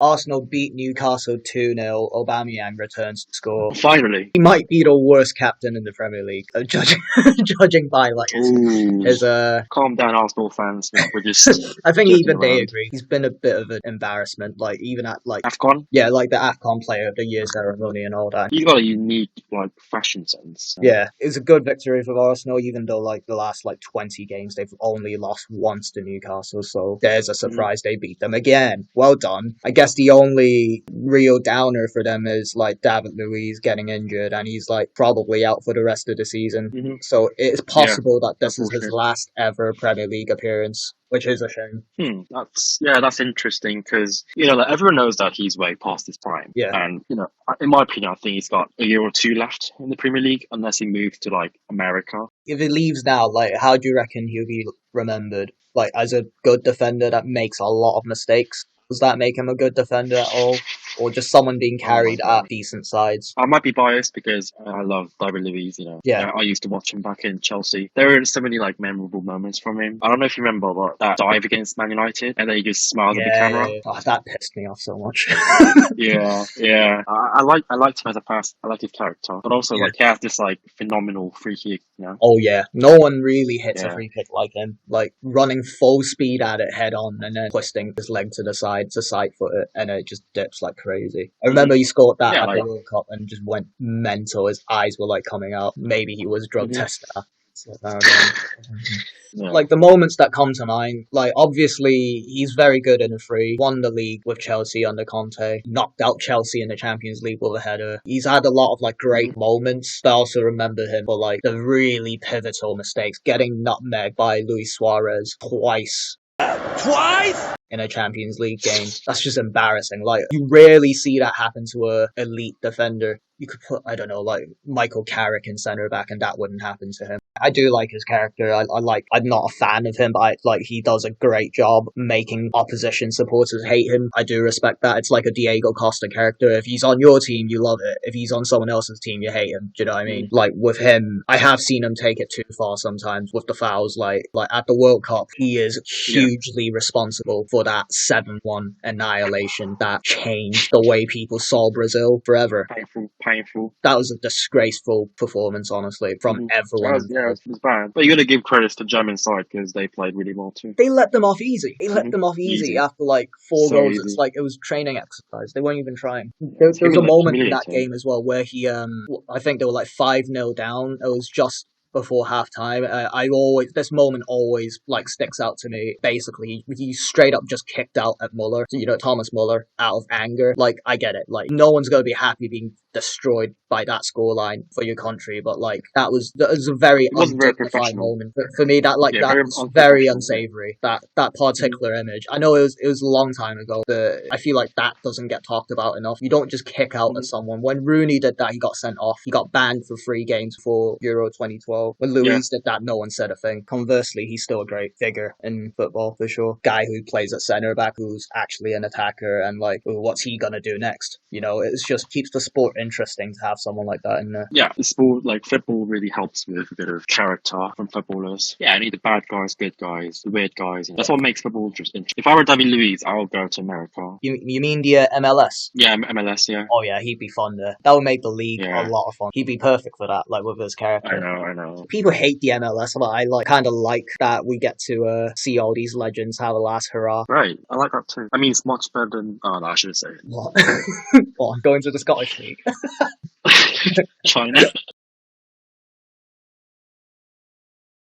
Arsenal beat Newcastle 2-0. Aubameyang returns to score. Finally. He might be the worst captain in the Premier League, judging by like his Calm down, Arsenal fans. We're just. I think joking even they around. agree. He's been a bit of an embarrassment, like even at like AFCON. yeah, like the AFCON Player of the Year ceremony and all that. He's got a unique like fashion sense. Yeah, it's a good victory for Arsenal, even though like the last like 20 games they've only lost once to Newcastle. So there's a surprise they beat them again. Well done. I guess the only real downer for them is like David Luiz getting injured, and he's like probably out for the rest of the season. So it's possible that this is his last ever Premier League appearance, which is a shame. That's interesting because like, everyone knows that he's way past his prime. Yeah. And in my opinion, I think he's got a year or two left in the Premier League unless he moves to like America. If he leaves now, like how do you reckon he'll be remembered? Like as a good defender that makes a lot of mistakes? Does that make him a good defender at all? Or just someone being carried at decent sides? I might be biased because I love David Luiz, Yeah, I used to watch him back in Chelsea. There are so many like memorable moments from him. I don't know if you remember but that dive against Man United and then he just smiled at the camera. Oh, that pissed me off so much. yeah. I liked him as a pass. I like his character. But also like he has this like phenomenal free kick, Oh yeah. No one really hits a free kick like him. Like running full speed at it head on and then twisting his leg to the side to side foot it and it just dips like crazy. I remember he scored that at the World Cup and just went mental. His eyes were like coming out. Maybe he was drug tested. Like the moments that come to mind, like obviously he's very good in a free, won the league with Chelsea under Conte, knocked out Chelsea in the Champions League with a header. He's had a lot of like great moments, but I also remember him for like the really pivotal mistakes, getting nutmegged by Luis Suarez twice in a Champions League game. That's just embarrassing. Like you rarely see that happen to a elite defender. You could put, I don't know, like Michael Carrick in centre back and that wouldn't happen to him. I do like his character. I'm not a fan of him, but he does a great job making opposition supporters hate him. I do respect that. It's like a Diego Costa character. If he's on your team, you love it. If he's on someone else's team, you hate him. Do you know what I mean? Like with him, I have seen him take it too far sometimes with the fouls. Like at the World Cup, he is hugely responsible for that 7-1 annihilation that changed the way people saw Brazil forever. Painful. That was a disgraceful performance, honestly, from everyone. It was bad. But you got to give credits to German side because they played really well too. They let them off easy. After like 4 goals. Easy. It's like it was training exercise. They weren't even trying. There was a moment in that game as well where he, I think they were like 5-0 down. It was just before halftime. This moment always like sticks out to me. Basically, he straight up just kicked out at Muller, Thomas Muller, out of anger. Like, I get it. Like, no one's gonna be happy being destroyed by that scoreline for your country, but like that was a very undignified moment for me. That was very unsavory. That particular image. I know it was a long time ago, but I feel like that doesn't get talked about enough. You don't just kick out at someone. When Rooney did that, he got sent off. He got banned for 3 games for Euro 2012. When Luiz did that, no one said a thing. Conversely, he's still a great figure in football for sure. Guy who plays at centre back, who's actually an attacker, and like, what's he gonna do next? It's just keeps the sport interesting to have someone like that in there. Yeah, the sport, like football, really helps with a bit of character from footballers. Yeah, I need the bad guys, good guys, the weird guys. That's what makes football interesting. If I were David Luiz, I would go to America. You mean the MLS? Yeah, MLS. Yeah. Oh yeah, he'd be fun there. That would make the league a lot of fun. He'd be perfect for that, like with his character. I know. People hate the MLS, but I kind of like that we get to see all these legends have a last hurrah. Right, I like that too. I mean, it's much better than. Oh no, I shouldn't say it. What? What? Going to the Scottish League? China.